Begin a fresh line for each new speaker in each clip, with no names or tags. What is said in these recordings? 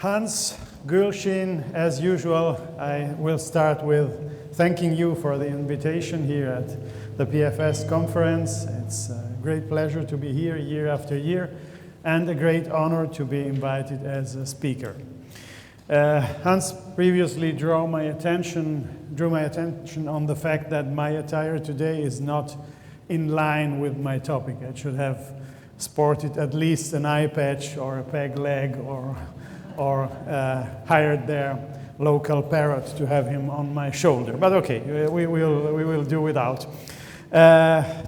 Hans Gülschin, as usual, I will start with thanking you for the invitation here at the PFS conference. It's a great pleasure to be here year after year and a great honor to be invited as a speaker. Hans previously drew my attention on the fact that my attire today is not in line with my topic. I should have sported at least an eye patch or a peg leg or hired their local parrot to have him on my shoulder. But okay, we will do without.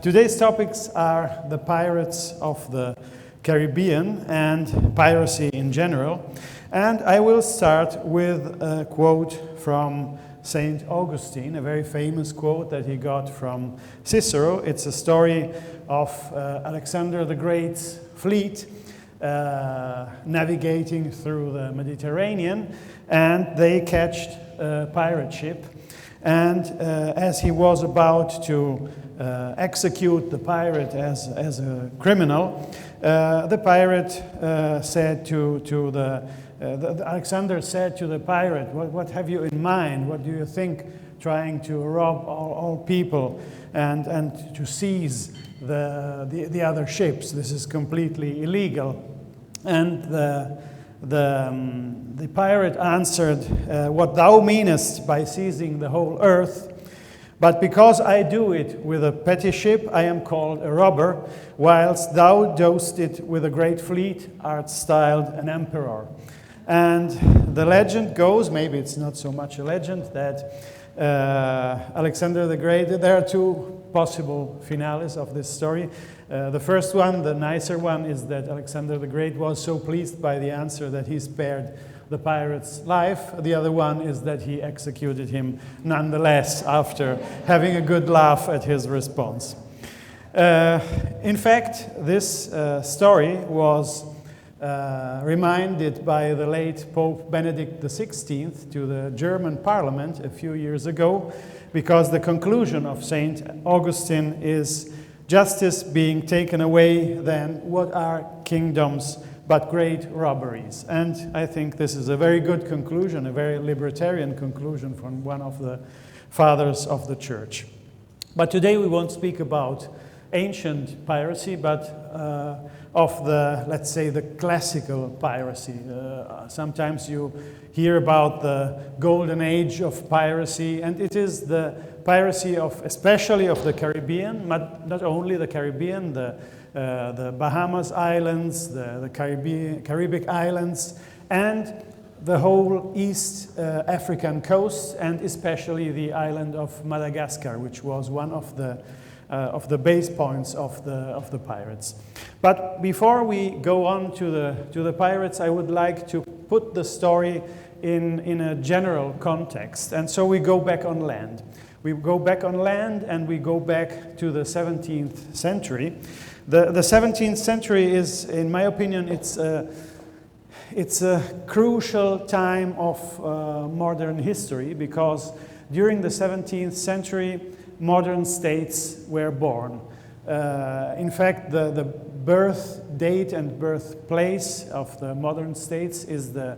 Today's topics are the pirates of the Caribbean and piracy in general. And I will start with a quote from St. Augustine, a very famous quote that he got from Cicero. It's a story of Alexander the Great's fleet navigating through the Mediterranean, and they catched a pirate ship. And as he was about to execute the pirate as a criminal, the pirate said Alexander said to the pirate, what have you in mind? What do you think, trying to rob all people and to seize the other ships? This is completely illegal. And the pirate answered, what thou meanest by seizing the whole earth, but because I do it with a petty ship, I am called a robber, whilst thou dost it with a great fleet, art styled an emperor. And the legend goes, maybe it's not so much a legend, that Alexander the Great, there are two possible finales of this story. The first one, the nicer one, is that Alexander the Great was so pleased by the answer that he spared the pirate's life. The other one is that he executed him nonetheless after having a good laugh at his response. In fact, this story was reminded by the late Pope Benedict XVI to the German Parliament a few years ago, because the conclusion of St. Augustine is justice being taken away, then what are kingdoms but great robberies? And I think this is a very good conclusion, a very libertarian conclusion from one of the fathers of the church. But today we won't speak about ancient piracy, but of the, let's say, the classical piracy. Sometimes you hear about the golden age of piracy, and it is the piracy of, especially of the Caribbean, but not only the Caribbean, the Bahamas Islands, the Caribbean islands, and the whole East African coast, and especially the island of Madagascar, which was one of the base points of the pirates. But before we go on to the pirates, I would like to put the story in a general context. And so we go back on land. We go back on land and we go back to the 17th century. The 17th century is, in my opinion, it's a crucial time of modern history, because during the 17th century, modern states were born. In fact, the birth date and birthplace of the modern states is the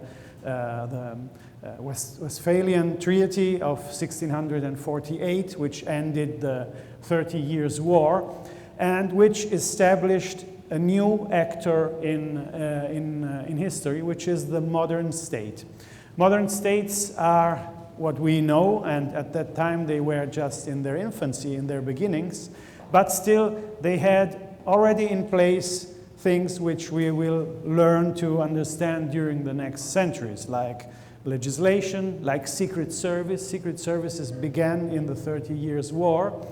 Westphalian Treaty of 1648, which ended the 30 Years' War, and which established a new actor in history, which is the modern state. Modern states are what we know, and at that time they were just in their infancy, in their beginnings, but still they had already in place things which we will learn to understand during the next centuries, like legislation, like secret service. Secret services began in the 30 Years' War,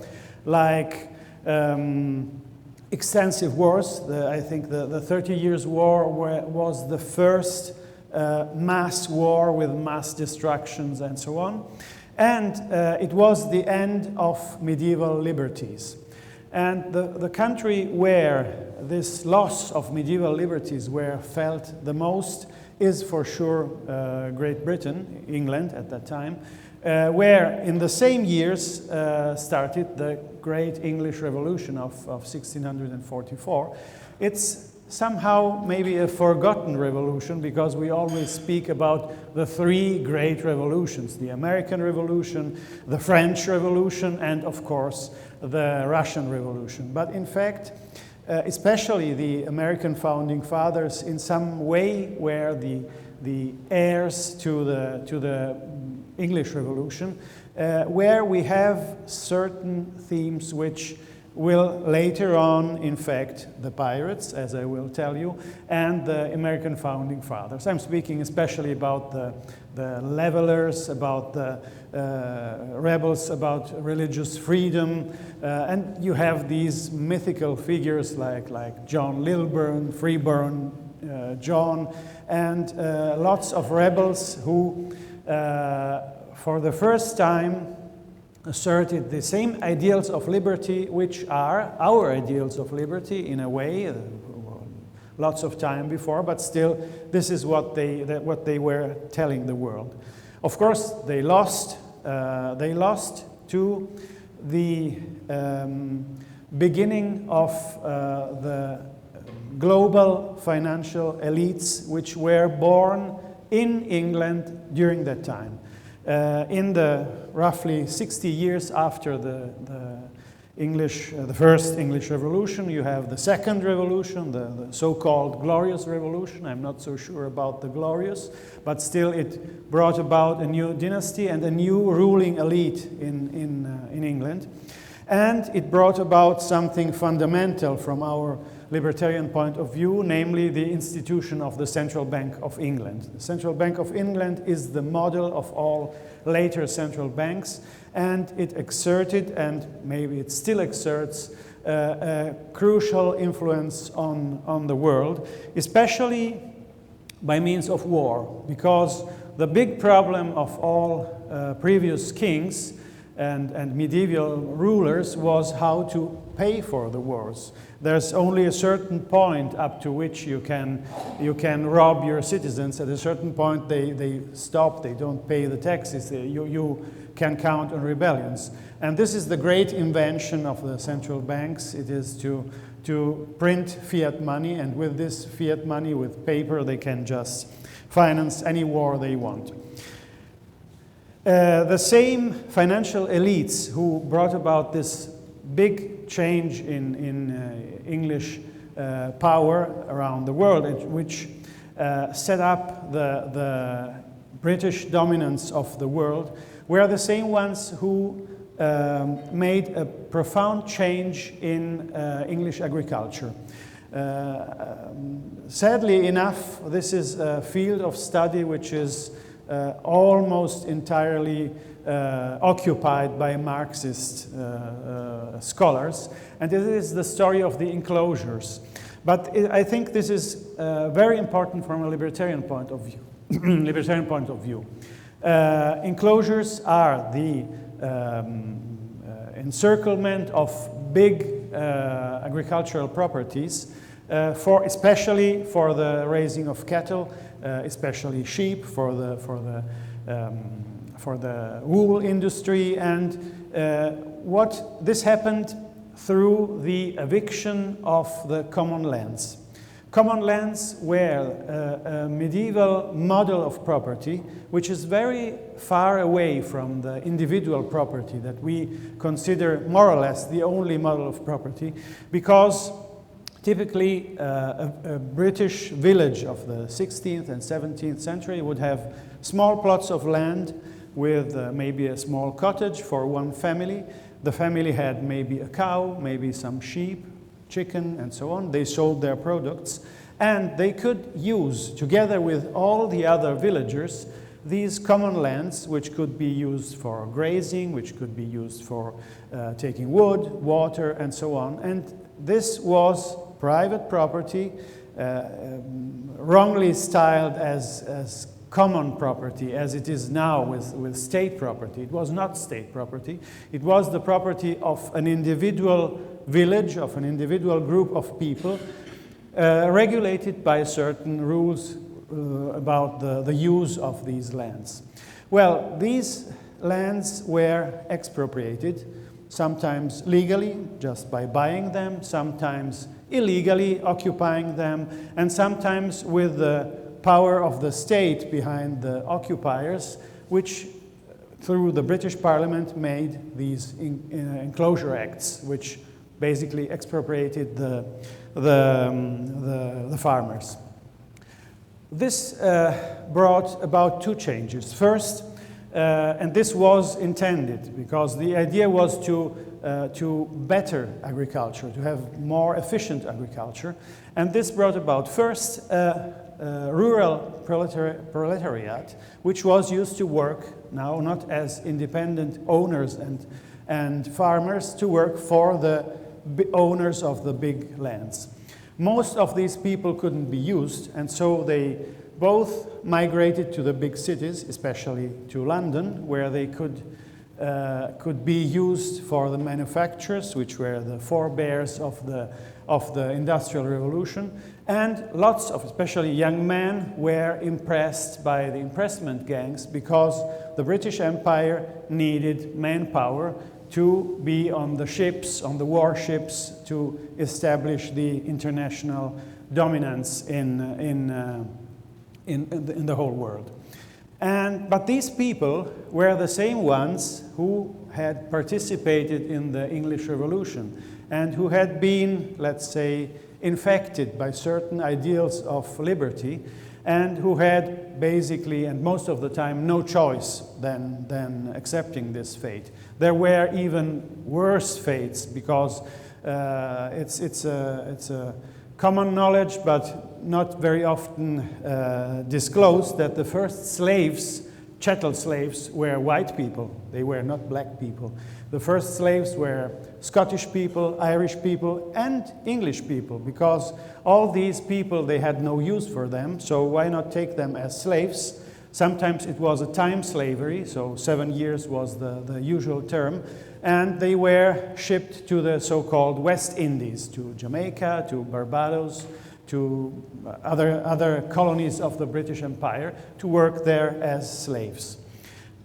like extensive wars. I think the 30 Years' War was the first mass war with mass destructions and so on. And it was the end of medieval liberties. And the country where this loss of medieval liberties were felt the most is for sure Great Britain, England at that time, where in the same years started the Great English Revolution of 1644. It's somehow maybe a forgotten revolution, because we always speak about the three great revolutions: the American Revolution, the French Revolution, and of course the Russian Revolution. But in fact, especially the American founding fathers in some way were the heirs to the English Revolution, where we have certain themes which will later on infect the pirates, as I will tell you, and the American founding fathers. I'm speaking especially about the levelers, about the rebels, about religious freedom, and you have these mythical figures like John Lilburn, Freeburn John, and lots of rebels who, for the first time, asserted the same ideals of liberty, which are our ideals of liberty in a way, lots of time before, but still this is what they were telling the world. Of course, they lost to the beginning of the global financial elites which were born in England during that time. In the roughly 60 years after the first English Revolution, you have the Second Revolution, the so-called Glorious Revolution. I'm not so sure about the Glorious, but still it brought about a new dynasty and a new ruling elite in England. And it brought about something fundamental from our libertarian point of view, namely the institution of the Central Bank of England. The Central Bank of England is the model of all later central banks, and it exerted, and maybe it still exerts, a crucial influence on the world, especially by means of war, because the big problem of all previous kings and medieval rulers was how to pay for the wars. There's only a certain point up to which you can rob your citizens. At a certain point they stop, they don't pay the taxes, you can count on rebellions. And this is the great invention of the central banks. It is to print fiat money, and with this fiat money, with paper, they can just finance any war they want. The same financial elites who brought about this big change in English power around the world, which set up the British dominance of the world, were the same ones who made a profound change in English agriculture. Sadly enough, this is a field of study which is almost entirely occupied by Marxist scholars, and it is the story of the Enclosures. But I think this is very important from a libertarian point of view. Enclosures are the encirclement of big agricultural properties, especially for the raising of cattle, especially sheep, for the wool industry, and what this happened through the eviction of the common lands. Common lands were a medieval model of property which is very far away from the individual property that we consider more or less the only model of property, because typically a British village of the 16th and 17th century would have small plots of land with maybe a small cottage for one family. The family had maybe a cow, maybe some sheep, chicken, and so on. They sold their products, and they could use, together with all the other villagers, these common lands, which could be used for grazing, which could be used for taking wood, water, and so on. And this was private property, wrongly styled as common property, as it is now with state property. It was not state property. It was the property of an individual village, of an individual group of people, regulated by certain rules about the use of these lands. Well, these lands were expropriated, sometimes legally, just by buying them, sometimes illegally occupying them, and sometimes with the power of the state behind the occupiers, which through the British Parliament made these Enclosure Acts, which basically expropriated the farmers. This brought about two changes. First, and this was intended because the idea was to better agriculture, to have more efficient agriculture, and this brought about first rural proletariat, which was used to work now not as independent owners and farmers, to work for the owners of the big lands. Most of these people couldn't be used, and so they both migrated to the big cities, especially to London, where they could be used for the manufacturers, which were the forebears of the Industrial Revolution. And lots of, especially young men, were impressed by the impressment gangs because the British Empire needed manpower to be on the ships, on the warships, to establish the international dominance in the whole world. But these people were the same ones who had participated in the English Revolution and who had been, let's say, infected by certain ideals of liberty, and who had basically, and most of the time, no choice than accepting this fate. There were even worse fates, because it's a common knowledge, but not very often disclosed, that the first slaves, chattel slaves, were white people. They were not black people. The first slaves were Scottish people, Irish people, and English people, because all these people, they had no use for them, so why not take them as slaves? Sometimes it was a time slavery, so 7 years was the usual term, and they were shipped to the so-called West Indies, to Jamaica, to Barbados, to other colonies of the British Empire, to work there as slaves.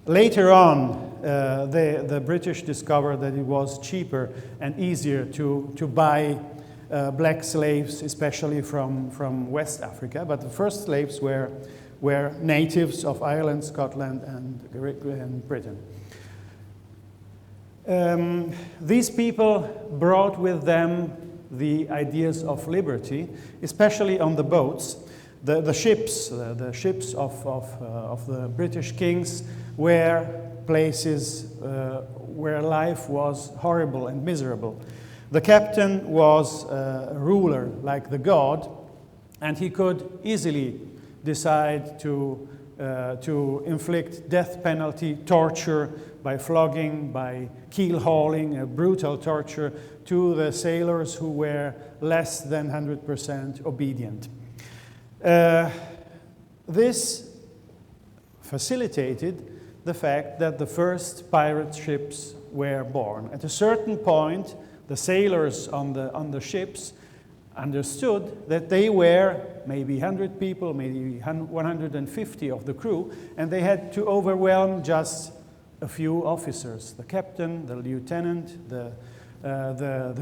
Later on, the British discovered that it was cheaper and easier to buy black slaves, especially from West Africa, but the first slaves were natives of Ireland, Scotland, and Britain. These people brought with them the ideas of liberty, especially on the boats. The ships of the British kings were places where life was horrible and miserable. The captain was a ruler like the god, and he could easily decide to inflict death penalty, torture, by flogging, by keel hauling, a brutal torture to the sailors who were less than 100% obedient. This facilitated the fact that the first pirate ships were born. At a certain point, the sailors on the ships understood that they were maybe 100 people, maybe 150 of the crew, and they had to overwhelm just a few officers, the captain, the lieutenant, the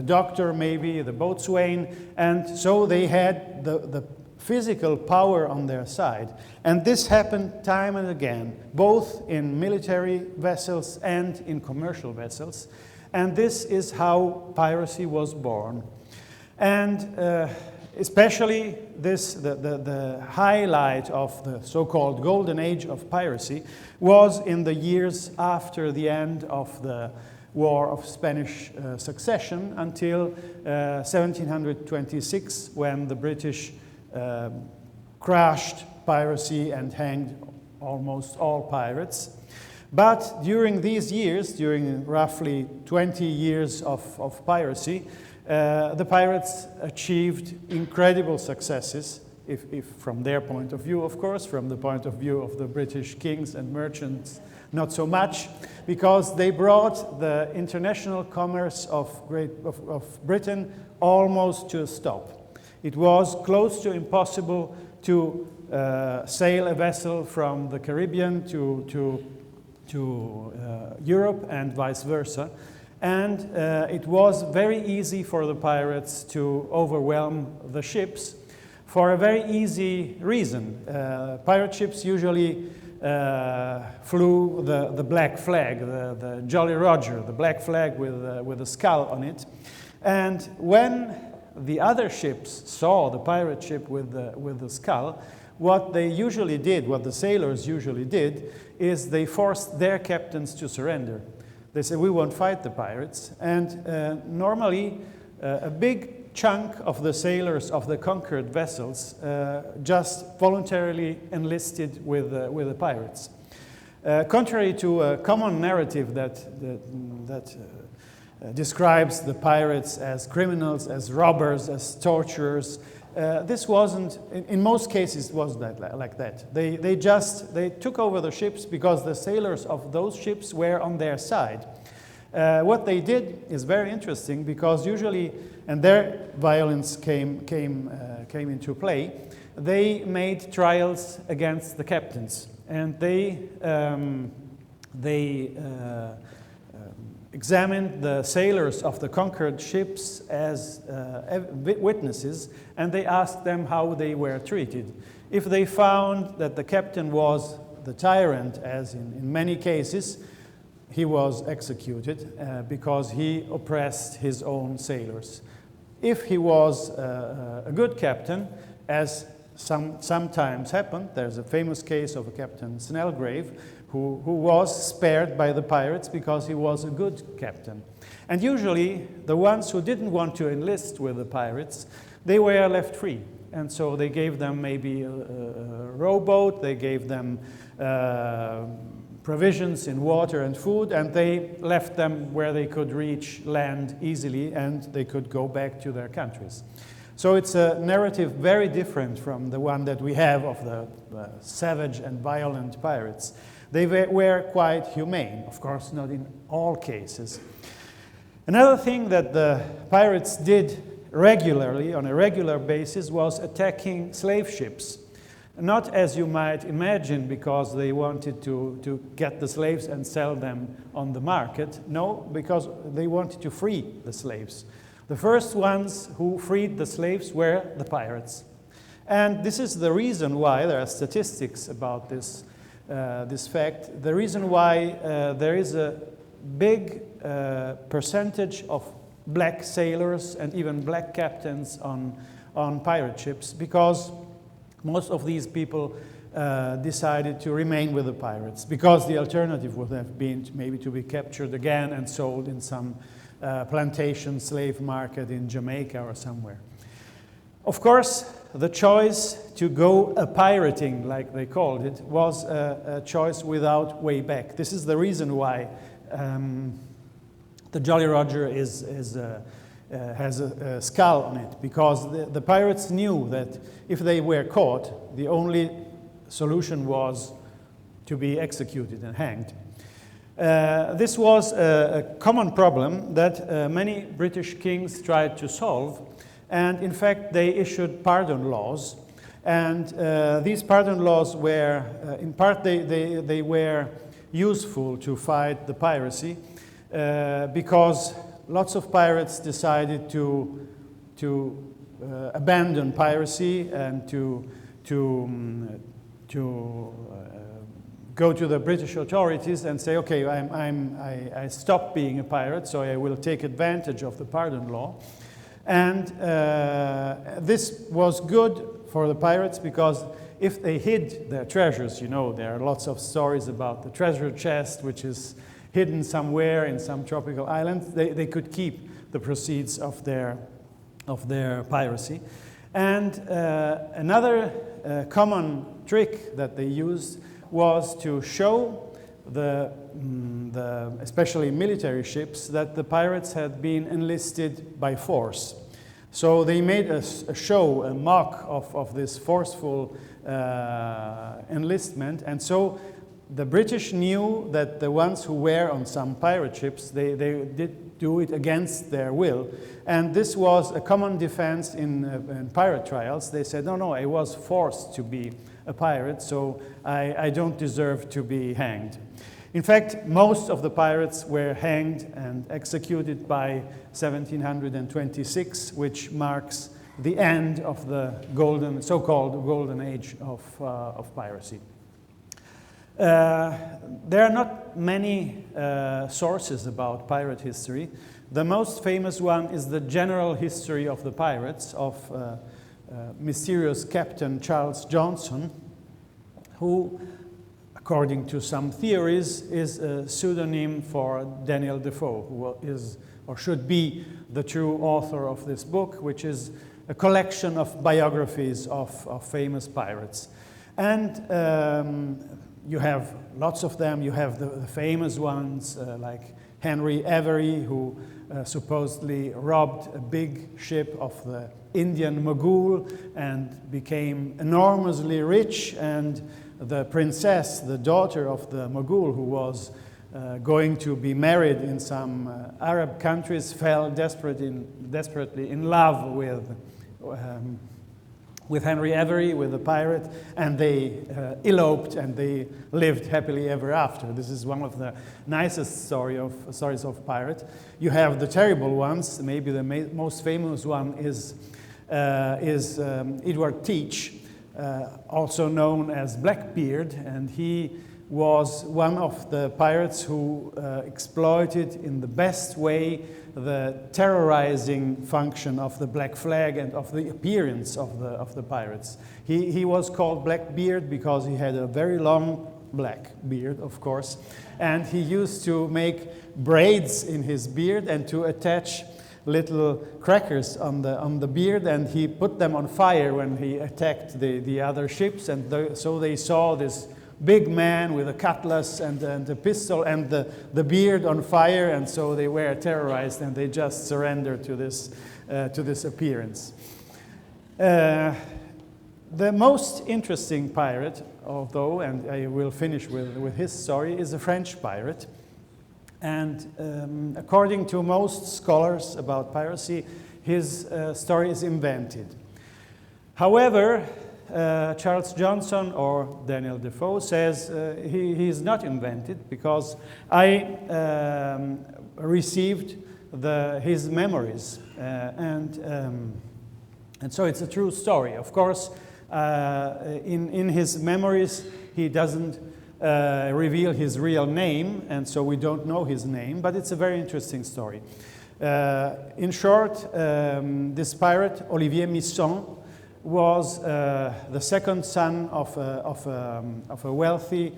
doctor maybe, the boatswain, and so they had the physical power on their side. And this happened time and again, both in military vessels and in commercial vessels, and this is how piracy was born. And especially the highlight of the so-called golden age of piracy was in the years after the end of the War of Spanish Succession until 1726, when the British crushed piracy and hanged almost all pirates. But during these years, during roughly 20 years of piracy, the pirates achieved incredible successes, if from their point of view, of course. From the point of view of the British kings and merchants, not so much, because they brought the international commerce of Britain almost to a stop. It was close to impossible to sail a vessel from the Caribbean to Europe and vice versa. And it was very easy for the pirates to overwhelm the ships for a very easy reason. Pirate ships usually flew the black flag, the Jolly Roger, the black flag with a skull on it. And when the other ships saw the pirate ship with the skull, what they usually did, what the sailors usually did, is they forced their captains to surrender. They said, we won't fight the pirates. And normally, a big chunk of the sailors of the conquered vessels just voluntarily enlisted with the pirates. Contrary to a common narrative that describes the pirates as criminals, as robbers, as torturers, this wasn't, in most cases, it wasn't like that. They took over the ships because the sailors of those ships were on their side. What they did is very interesting because usually, and their violence came into play, they made trials against the captains, and they examined the sailors of the conquered ships as witnesses, and they asked them how they were treated. If they found that the captain was the tyrant, as in many cases, he was executed because he oppressed his own sailors. If he was a good captain, as sometimes happened, there's a famous case of a Captain Snellgrave who was spared by the pirates because he was a good captain. And usually, the ones who didn't want to enlist with the pirates, they were left free. And so they gave them maybe a rowboat, they gave them provisions in water and food, and they left them where they could reach land easily and they could go back to their countries. So it's a narrative very different from the one that we have of the savage and violent pirates. They were quite humane, of course, not in all cases. Another thing that the pirates did regularly, on a regular basis, was attacking slave ships. Not as you might imagine, because they wanted to get the slaves and sell them on the market. No, because they wanted to free the slaves. The first ones who freed the slaves were the pirates. And this is the reason why, there are statistics about this fact, the reason why there is a big percentage of black sailors and even black captains on pirate ships, because most of these people decided to remain with the pirates, because the alternative would have been maybe to be captured again and sold in some plantation slave market in Jamaica or somewhere. Of course, the choice to go a-pirating, like they called it, was a choice without way back. This is the reason why the Jolly Roger has a skull on it, because the pirates knew that if they were caught, the only solution was to be executed and hanged. This was a common problem that many British kings tried to solve, and in fact they issued pardon laws. And these pardon laws were, in part, they were useful to fight the piracy because lots of pirates decided to abandon piracy and to go to the British authorities and say, okay, I stopped being a pirate, so I will take advantage of the pardon law. And this was good for the pirates because if they hid their treasures, you know, there are lots of stories about the treasure chest, which is hidden somewhere in some tropical island, they could keep the proceeds of their piracy. And another common trick that they used was to show especially military ships, that the pirates had been enlisted by force. So they made a show, a mock of this forceful enlistment, and so the British knew that the ones who were on some pirate ships, they did do it against their will. And this was a common defense in pirate trials. They said, no, I was forced to be a pirate, so I don't deserve to be hanged. In fact, most of the pirates were hanged and executed by 1726, which marks the end of the so-called golden age of piracy. There are not many sources about pirate history. The most famous one is the General History of the Pirates of mysterious Captain Charles Johnson, who, according to some theories, is a pseudonym for Daniel Defoe, who is or should be the true author of this book, which is a collection of biographies of famous pirates. And you have lots of them. You have the famous ones like Henry Avery, who supposedly robbed a big ship of the Indian Mogul and became enormously rich, and the princess, the daughter of the Mogul, who was going to be married in some Arab countries, fell desperately in love with Henry Avery, with the pirate, and they eloped and they lived happily ever after. This is one of the nicest stories of pirates. You have the terrible ones. Maybe the most famous one is Edward Teach, also known as Blackbeard, and he was one of the pirates who exploited in the best way the terrorizing function of the black flag and of the appearance of the pirates. He was called Blackbeard because he had a very long black beard, of course, and he used to make braids in his beard and to attach little crackers on the beard, and he put them on fire when he attacked the other ships, and so they saw this big man with a cutlass and a pistol and the beard on fire, and so they were terrorized and they just surrendered to this appearance. The most interesting pirate, although, and I will finish with his story, is a French pirate. And according to most scholars about piracy, his story is invented. However, Charles Johnson or Daniel Defoe says he is not invented, because I received his memories, and so it's a true story. Of course, in his memories he doesn't reveal his real name, and so we don't know his name, but it's a very interesting story. In short, this pirate, Olivier Misson, was the second son of a wealthy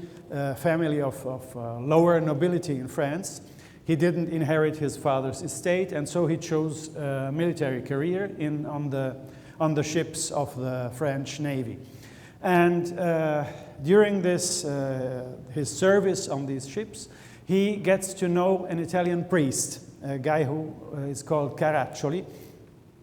family of lower nobility in France. He didn't inherit his father's estate, and so he chose a military career on the ships of the French Navy. And during his service on these ships, he gets to know an Italian priest, a guy who is called Caraccioli.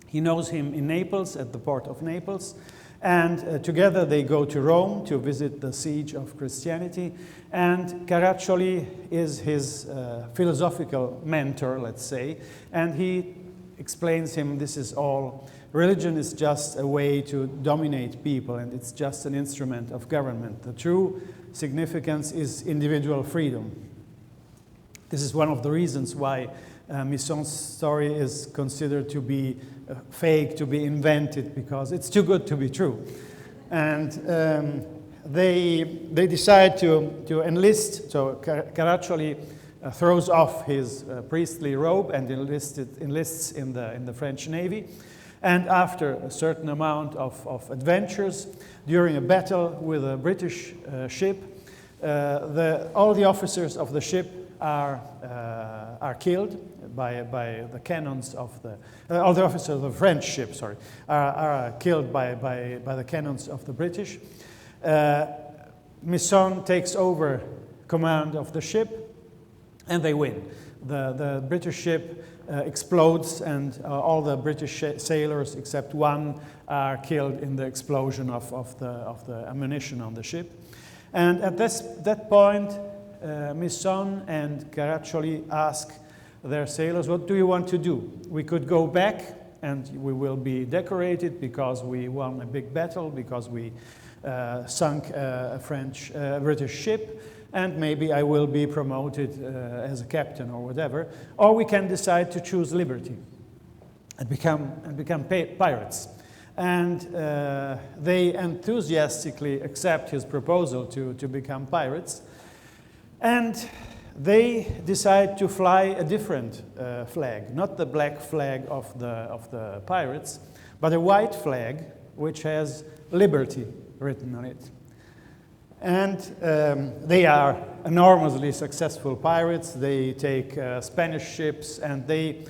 He knows him in Naples, at the port of Naples, and together they go to Rome to visit the siege of Christianity, and Caraccioli is his philosophical mentor, let's say, and he explains him this is all, religion is just a way to dominate people, and it's just an instrument of government. The true significance is individual freedom. This is one of the reasons why Misson's story is considered to be fake, to be invented, because it's too good to be true. And they decide to enlist, so Caraccioli throws off his priestly robe and enlists in the French Navy. And after a certain amount of adventures, during a battle with a British ship, all the officers of the ship are killed by the cannons of all the officers of the French ship, sorry, are killed by the cannons of the British. Misson takes over command of the ship, and they win. The British ship explodes, and all the British sailors except one are killed in the explosion of the ammunition on the ship. And at that point, Misson and Caraccioli ask their sailors, what do you want to do? We could go back and we will be decorated because we won a big battle, because we sunk a British ship, and maybe I will be promoted as a captain or whatever. Or we can decide to choose liberty and become pirates. And they enthusiastically accept his proposal to become pirates. And they decide to fly a different flag, not the black flag of the pirates, but a white flag which has liberty written on it. And they are enormously successful pirates. They take Spanish ships, and they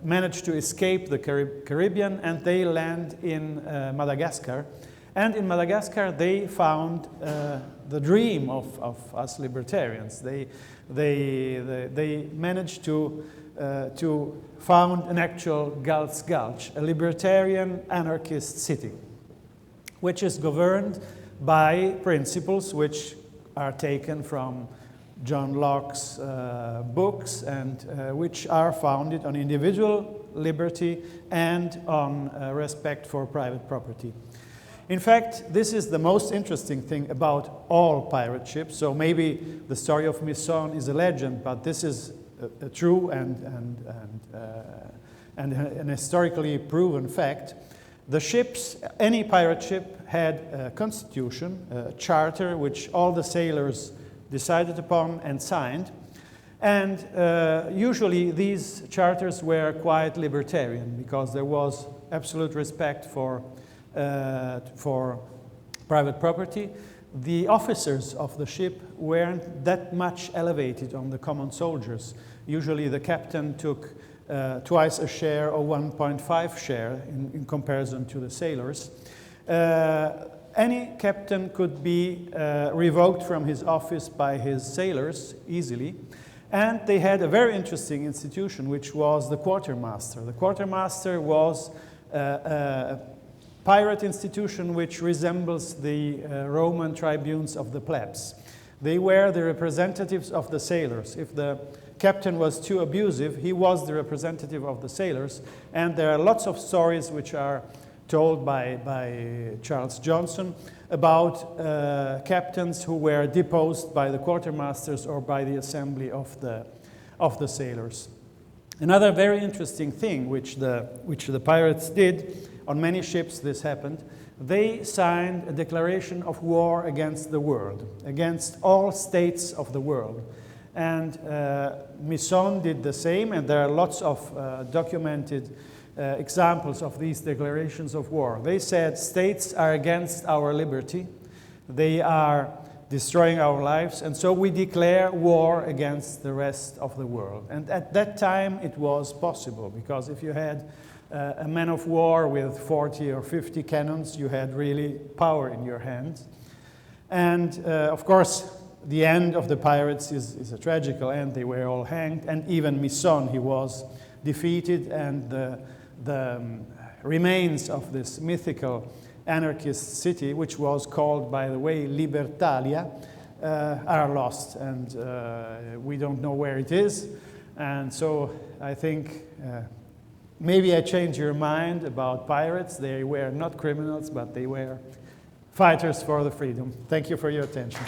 manage to escape the Caribbean, and they land in Madagascar. And in Madagascar, they found the dream of us libertarians. They managed to found an actual Gulch, a libertarian anarchist city, which is governed by principles which are taken from John Locke's books, and which are founded on individual liberty and on respect for private property. In fact, this is the most interesting thing about all pirate ships. So maybe the story of Misson is a legend, but this is a true and an historically proven fact. The ships, any pirate ship, had a constitution, a charter, which all the sailors decided upon and signed. And usually these charters were quite libertarian, because there was absolute respect for private property. The officers of the ship weren't that much elevated on the common soldiers. Usually the captain took twice a share or 1.5 share in comparison to the sailors. Any captain could be revoked from his office by his sailors easily. And they had a very interesting institution, which was the quartermaster. The quartermaster was a pirate institution which resembles the Roman tribunes of the plebs. They were the representatives of the sailors. If the captain was too abusive, he was the representative of the sailors. And there are lots of stories which are told by Charles Johnson about captains who were deposed by the quartermasters or by the assembly of the sailors. Another very interesting thing which the pirates did, on many ships this happened, they signed a declaration of war against the world, against all states of the world. And Misson did the same, and there are lots of documented examples of these declarations of war. They said states are against our liberty, they are destroying our lives, and so we declare war against the rest of the world. And at that time it was possible, because if you had a man of war with 40 or 50 cannons, you had really power in your hands. And of course, the end of the pirates is a tragical end. They were all hanged, and even Misson, he was defeated, and the remains of this mythical anarchist city, which was called, by the way, Libertalia, are lost, and we don't know where it is. And so I think maybe I changed your mind about pirates. They were not criminals, but they were fighters for the freedom. Thank you for your attention.